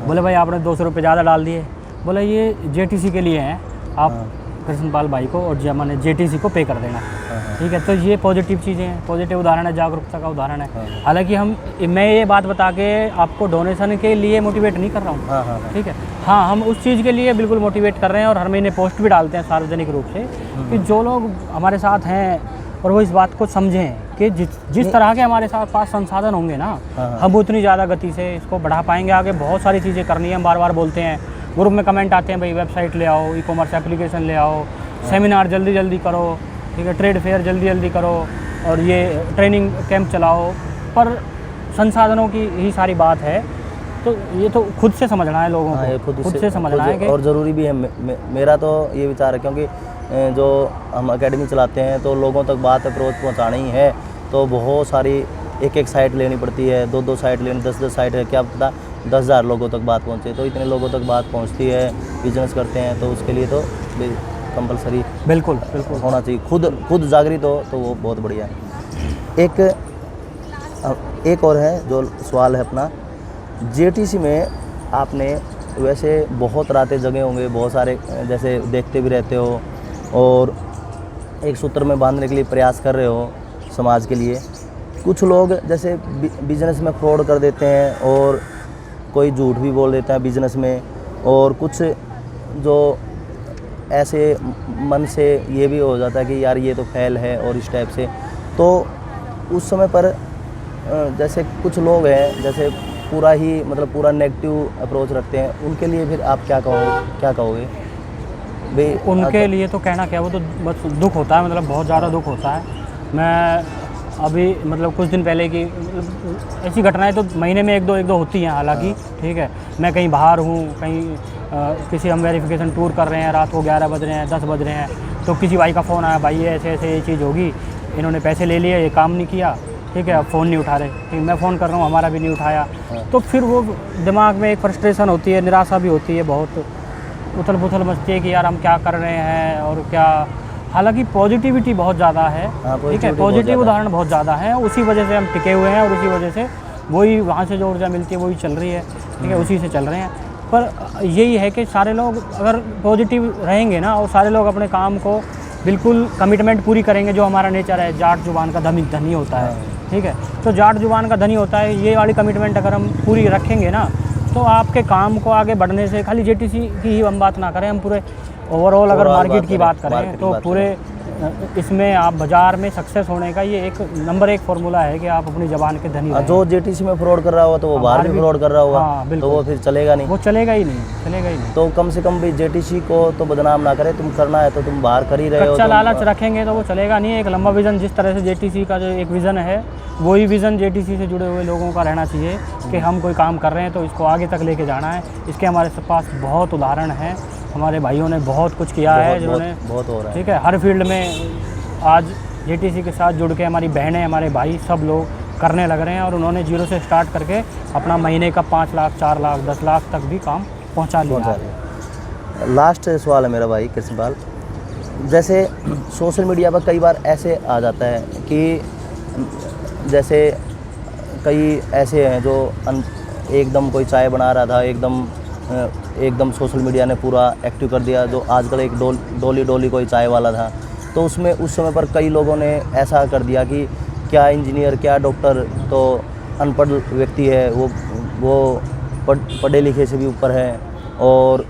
[SPEAKER 2] बोले भाई आपने 200 रुपये ज़्यादा डाल दिए। बोले ये जेटीसी के लिए हैं, आप कृष्णपाल भाई को और मैंने जेटीसी को पे कर देना। ठीक है, तो ये पॉजिटिव चीज़ें हैं, पॉजिटिव उदाहरण है, जागरूकता का उदाहरण है। हालांकि मैं ये बात बता के आपको डोनेशन के लिए मोटिवेट नहीं कर रहा हूँ। ठीक है, हाँ हम उस चीज़ के लिए बिल्कुल मोटिवेट कर रहे हैं और हर महीने पोस्ट भी डालते हैं सार्वजनिक रूप से कि जो लोग हमारे साथ हैं और वो इस बात को समझें कि जिस तरह के हमारे साथ पास संसाधन होंगे ना, हम उतनी ज़्यादा गति से इसको बढ़ा पाएंगे। आगे बहुत सारी चीज़ें करनी है, हम बार बार बोलते हैं, ग्रुप में कमेंट आते हैं भाई वेबसाइट ले आओ, ई कॉमर्स एप्लीकेशन ले आओ, सेमिनार जल्दी जल्दी करो, ठीक है, ट्रेड फेयर जल्दी जल्दी करो और ये ट्रेनिंग कैंप चलाओ, पर संसाधनों की ही सारी बात है। तो ये तो खुद से समझना है लोगों को, खुद से समझना है कि
[SPEAKER 1] और ज़रूरी भी है। मेरा तो ये विचार है, क्योंकि जो हम एकेडमी चलाते हैं तो लोगों तक बात अप्रोच पहुँचानी ही है, तो बहुत सारी एक साइट लेनी पड़ती है, 2 साइट लेनी, 10 साइट है, क्या पता 10,000 लोगों तक बात पहुँचे। तो इतने लोगों तक बात पहुँचती है, बिजनेस करते हैं, तो उसके लिए तो कंपलसरी
[SPEAKER 2] बिल्कुल
[SPEAKER 1] होना चाहिए। खुद जागृत हो तो वो बहुत बढ़िया है। एक और है जो सवाल है अपना, जेटीसी में आपने वैसे बहुत रातें जगह होंगे, बहुत सारे जैसे देखते भी रहते हो और एक सूत्र में बांधने के लिए प्रयास कर रहे हो समाज के लिए। कुछ लोग जैसे बिजनेस में फ्रॉड कर देते हैं और कोई झूठ भी बोल देता है बिजनेस में, और कुछ जो ऐसे मन से ये भी हो जाता है कि यार ये तो फेल है और इस टाइप से। तो उस समय पर जैसे कुछ लोग हैं जैसे पूरा ही मतलब पूरा नेगेटिव अप्रोच रखते हैं, उनके लिए फिर आप क्या कहोगे भाई?
[SPEAKER 2] उनके लिए तो कहना क्या, वो तो बस दुख होता है, मतलब बहुत ज़्यादा दुख होता है। मैं अभी मतलब कुछ दिन पहले की ऐसी घटनाएं तो महीने में एक दो होती हैं हालांकि। ठीक है, मैं कहीं बाहर हूँ, कहीं किसी हम वेरिफिकेशन टूर कर रहे हैं, रात को 11 बज रहे हैं, 10 बज रहे हैं, तो किसी भाई का फ़ोन आया, भाई ऐसे ऐसे ये चीज़ होगी, इन्होंने पैसे ले लिए, ये काम नहीं किया, ठीक है, अब फ़ोन नहीं उठा रहे। ठीक, मैं फ़ोन कर रहा हूँ, हमारा भी नहीं उठाया। तो फिर वो दिमाग में एक फ्रस्ट्रेशन होती है, निराशा भी होती है, बहुत उथल पुथल मचती है कि यार हम क्या कर रहे हैं और क्या। हालांकि पॉजिटिविटी बहुत ज़्यादा है, ठीक है, पॉजिटिव उदाहरण बहुत ज़्यादा है, उसी वजह से हम टिके हुए हैं और उसी वजह से वही वहाँ से जो ऊर्जा मिलती है वही चल रही है। ठीक है, उसी से चल रहे हैं। पर यही है कि सारे लोग अगर पॉजिटिव रहेंगे ना और सारे लोग अपने काम को बिल्कुल कमिटमेंट पूरी करेंगे, जो हमारा नेचर है, जाट जुबान का धनी होता है। ठीक है, तो जाट जुबान का धनी होता है, ये वाली कमिटमेंट अगर हम पूरी रखेंगे ना, तो आपके काम को आगे बढ़ने से, खाली जेटीसी की ही हम बात ना करें, हम पूरे ओवरऑल अगर मार्केट की बात करें तो पूरे इसमें आप बाज़ार में सक्सेस होने का ये एक नंबर 1 फार्मूला है कि आप अपनी ज़बान के धनी रहें।
[SPEAKER 1] जो जेटीसी में फ्रॉड कर रहा होगा तो वो बाहर भी फ्रॉड कर रहा होगा। तो वो फिर चलेगा नहीं,
[SPEAKER 2] वो चलेगा ही नहीं।
[SPEAKER 1] तो कम से कम भी जेटीसी को तो बदनाम ना करे, तुम करना है तो तुम बाहर कर ही रहे हो।
[SPEAKER 2] कच्चा लालच रखेंगे तो वो चलेगा नहीं। एक लंबा विज़न, जिस तरह से जेटीसी का जो एक विज़न है, वही विज़न जेटीसी से जुड़े हुए लोगों का रहना चाहिए कि हम कोई काम कर रहे हैं तो इसको आगे तक लेके जाना है। इसके हमारे पास बहुत उदाहरण हैं हमारे भाइयों ने बहुत कुछ किया है, जिन्होंने
[SPEAKER 1] बहुत हो रहा है।
[SPEAKER 2] ठीक है, हर फील्ड में आज जेटीसी के साथ जुड़ के हमारी बहनें, हमारे भाई सब लोग करने लग रहे हैं, और उन्होंने जीरो से स्टार्ट करके अपना महीने का 5 लाख 4 लाख 10 लाख तक भी काम पहुंचा लिया है।
[SPEAKER 1] लास्ट सवाल है मेरा भाई कृष्णपाल, जैसे सोशल मीडिया पर कई बार ऐसे आ जाता है कि जैसे कई ऐसे हैं जो एकदम कोई चाय बना रहा था, एकदम सोशल मीडिया ने पूरा एक्टिव कर दिया, जो आजकल एक डोली कोई चाय वाला था, तो उसमें उस समय पर कई लोगों ने ऐसा कर दिया कि क्या इंजीनियर क्या डॉक्टर, तो अनपढ़ व्यक्ति है वो पढ़े लिखे से भी ऊपर है। और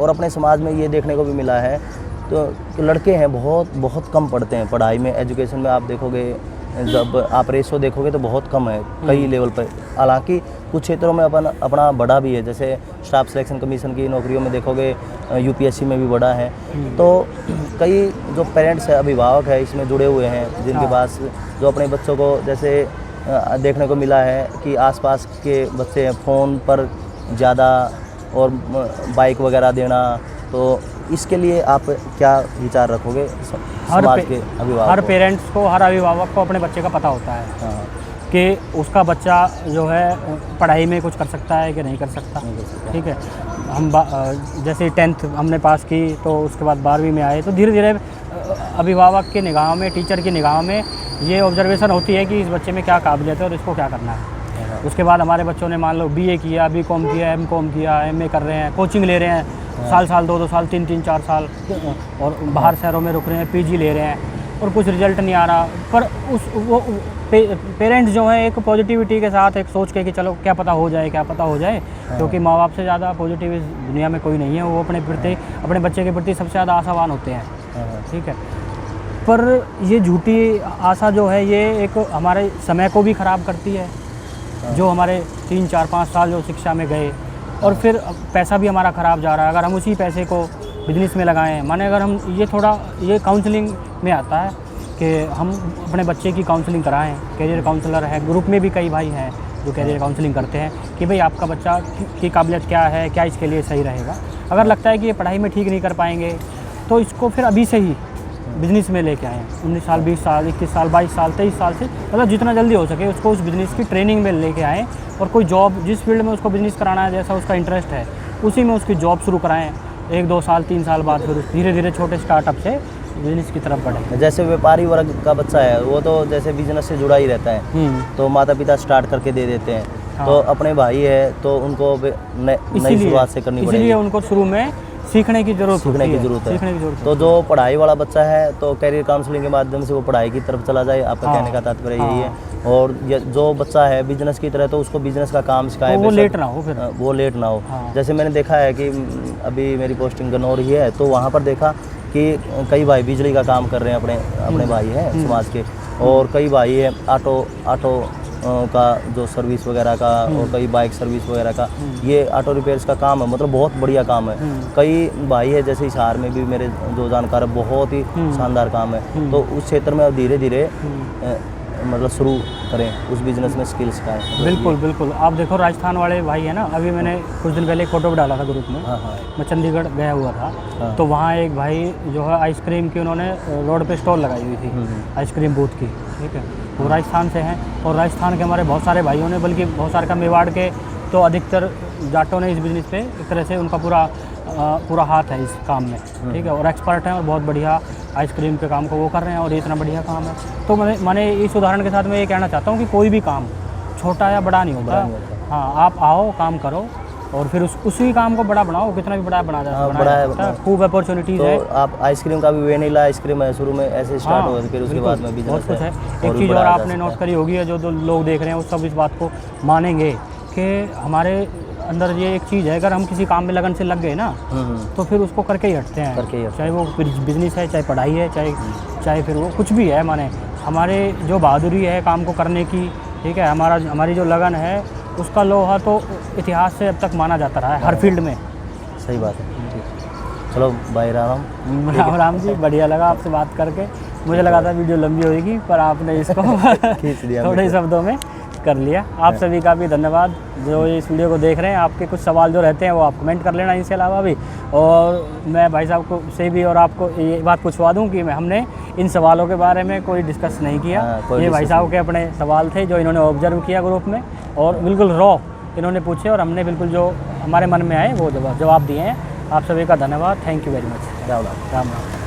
[SPEAKER 1] अपने समाज में ये देखने को भी मिला है तो लड़के हैं बहुत कम पढ़ते हैं पढ़ाई में, एजुकेशन में। आप देखोगे जब आप रेशो देखोगे तो बहुत कम है कई लेवल पर। हालांकि कुछ क्षेत्रों में अपना बड़ा भी है, जैसे स्टाफ सिलेक्शन कमीशन की नौकरियों में देखोगे, यूपीएससी में भी बड़ा है। तो कई जो पेरेंट्स है, अभिभावक है, इसमें जुड़े हुए हैं, जिनके पास जो अपने बच्चों को जैसे देखने को मिला है कि आसपास के बच्चे फ़ोन पर ज़्यादा और बाइक वगैरह देना, तो इसके लिए आप क्या विचार रखोगे समाज के अभिभावक?
[SPEAKER 2] हर पेरेंट्स को, हर अभिभावक को अपने बच्चे का पता होता है
[SPEAKER 1] हाँ,
[SPEAKER 2] कि उसका बच्चा जो है पढ़ाई में कुछ कर सकता है कि नहीं कर सकता। ठीक है, हम जैसे 10th हमने पास की तो उसके बाद 12वीं में आए, तो धीरे धीरे अभिभावक की निगाह में, टीचर की निगाह में ये ऑब्जर्वेशन होती है कि इस बच्चे में क्या काबिलियत है और इसको क्या करना है। उसके बाद हमारे बच्चों ने मान लो BA किया, BCom किया, MCom किया, MA कर रहे हैं, कोचिंग ले रहे हैं, साल 2 साल 3 4 साल, और बाहर शहरों में रुक रहे हैं, PG ले रहे हैं, और कुछ रिजल्ट नहीं आ रहा। पर पेरेंट्स जो हैं एक पॉजिटिविटी के साथ, एक सोच के कि चलो क्या पता हो जाए, क्योंकि माँ बाप से ज़्यादा पॉजिटिव इस दुनिया में कोई नहीं है। वो अपने बच्चे के प्रति सबसे ज़्यादा आशावान होते हैं। ठीक है, पर ये झूठी आशा जो है ये एक हमारे समय को भी ख़राब करती है। जो हमारे 3 4 5 साल जो शिक्षा में गए, और फिर पैसा भी हमारा ख़राब जा रहा है। अगर हम उसी पैसे को बिजनेस में लगाएं, माने अगर हम ये काउंसलिंग में आता है कि हम अपने बच्चे की काउंसलिंग कराएं, कैरियर काउंसलर है, ग्रुप में भी कई भाई हैं जो कैरियर काउंसलिंग करते हैं कि भाई आपका बच्चा की काबिलियत क्या है, क्या इसके लिए सही रहेगा। अगर लगता है कि ये पढ़ाई में ठीक नहीं कर पाएंगे तो इसको फिर अभी से ही बिज़नेस में लेके आएँ। 19 साल 20 साल 21 साल 22 साल 23 साल से, मतलब जितना जल्दी हो सके उसको उस बिज़नेस की ट्रेनिंग में लेके आएँ, और कोई जॉब जिस फील्ड में उसको बिज़नेस कराना है, जैसा उसका इंटरेस्ट है, उसी में उसकी जॉब शुरू कराएँ। 1 2 साल 3 साल बाद फिर धीरे धीरे छोटे स्टार्टअप से बिज़नेस की तरफ बढ़े।
[SPEAKER 1] जैसे व्यापारी वर्ग का बच्चा है वो तो जैसे बिजनेस से जुड़ा ही रहता है, तो माता पिता स्टार्ट करके दे देते हैं।
[SPEAKER 2] हाँ।
[SPEAKER 1] तो अपने भाई है तो उनको नई शुरुआत से करनी पड़ेगी,
[SPEAKER 2] इसीलिए उनको शुरू में सीखने की ज़रूरत है।
[SPEAKER 1] तो जो पढ़ाई वाला बच्चा है तो कैरियर काउंसलिंग के माध्यम से वो पढ़ाई की तरफ चला जाए, आपका कहने का तात्पर्य यही है। और जो बच्चा है बिजनेस की तरह, तो उसको बिजनेस का काम सिखाए,
[SPEAKER 2] वो लेट ना हो।
[SPEAKER 1] जैसे मैंने देखा है कि अभी मेरी पोस्टिंग गन्नौर ही है, तो वहाँ पर देखा कि कई भाई बिजली का काम कर रहे हैं, अपने भाई हैं समाज के, और कई भाई है ऑटो का जो सर्विस वगैरह का, और कई बाइक सर्विस वगैरह का, ये ऑटो रिपेयर्स का काम है, मतलब बहुत बढ़िया काम है। कई भाई है जैसे हिसार में भी मेरे जो जानकार है, बहुत ही शानदार काम है। तो उस क्षेत्र में अब धीरे धीरे मतलब शुरू करें, उस बिजनेस में स्किल सिखाएं।
[SPEAKER 2] बिल्कुल। आप देखो राजस्थान वाले भाई है ना, अभी मैंने कुछ दिन पहले एक फ़ोटो भी डाला था ग्रुप में।
[SPEAKER 1] हाँ।
[SPEAKER 2] मैं चंडीगढ़ गया हुआ था, तो वहाँ एक भाई जो है आइसक्रीम की उन्होंने रोड पे स्टॉल लगाई हुई थी, आइसक्रीम बूथ की। ठीक है, वो राजस्थान से हैं, और राजस्थान के हमारे बहुत सारे भाइयों ने, बल्कि बहुत सारे का मेवाड़ के तो अधिकतर जाटों ने इस बिज़नेस पे एक तरह से उनका पूरा हाथ है इस काम में। ठीक है, और एक्सपर्ट हैं और बहुत बढ़िया आइसक्रीम के काम को वो कर रहे हैं, और ये इतना बढ़िया काम है। तो मैंने इस उदाहरण के साथ मैं ये कहना चाहता हूँ कि कोई भी काम छोटा या बड़ा नहीं होता। हाँ, आप आओ, काम करो, और फिर उसी काम को बड़ा बनाओ, कितना भी बड़ा बना जाता है। खूब अपॉर्चुनिटीज़ है।
[SPEAKER 1] तो आप आइसक्रीम का भी वेनिला आइसक्रीम है, शुरू में ऐसे स्टार्ट हुआ, फिर उसके बाद में बिजनेस
[SPEAKER 2] है। एक चीज़ और आपने नोट करी होगी, है जो लोग देख रहे हैं वो सब इस बात को मानेंगे कि हमारे अंदर ये एक चीज़ है, अगर हम किसी काम में लगन से लग गए ना, तो फिर उसको करके ही हटते हैं। चाहे वो बिजनेस है, चाहे पढ़ाई है, चाहे फिर वो कुछ भी है। माने हमारे जो बहादुरी है काम को करने की, ठीक है, हमारी जो लगन है, उसका लोहा तो इतिहास से अब तक माना जाता रहा है हर फील्ड में।
[SPEAKER 1] सही बात है। चलो भाई
[SPEAKER 2] राम जी, बढ़िया लगा आपसे बात करके। मुझे लगा था वीडियो लंबी होगी, पर आपने इसको
[SPEAKER 1] खींच दिया
[SPEAKER 2] थोड़े शब्दों में कर लिया। आप सभी का भी धन्यवाद जो इस वीडियो को देख रहे हैं। आपके कुछ सवाल जो रहते हैं वो आप कमेंट कर लेना इनके अलावा भी। और मैं भाई साहब को से भी और आपको ये बात पूछवा दूं कि हमने इन सवालों के बारे में कोई डिस्कस नहीं किया। ये भाई साहब के अपने सवाल थे जो इन्होंने ऑब्जर्व किया ग्रुप में, और बिल्कुल रॉ इन्होंने पूछे और हमने बिल्कुल जो हमारे मन में आए वो जवाब दिए हैं। आप सभी का धन्यवाद। Thank you very much.
[SPEAKER 1] Ram Ram.
[SPEAKER 2] Ram Ram.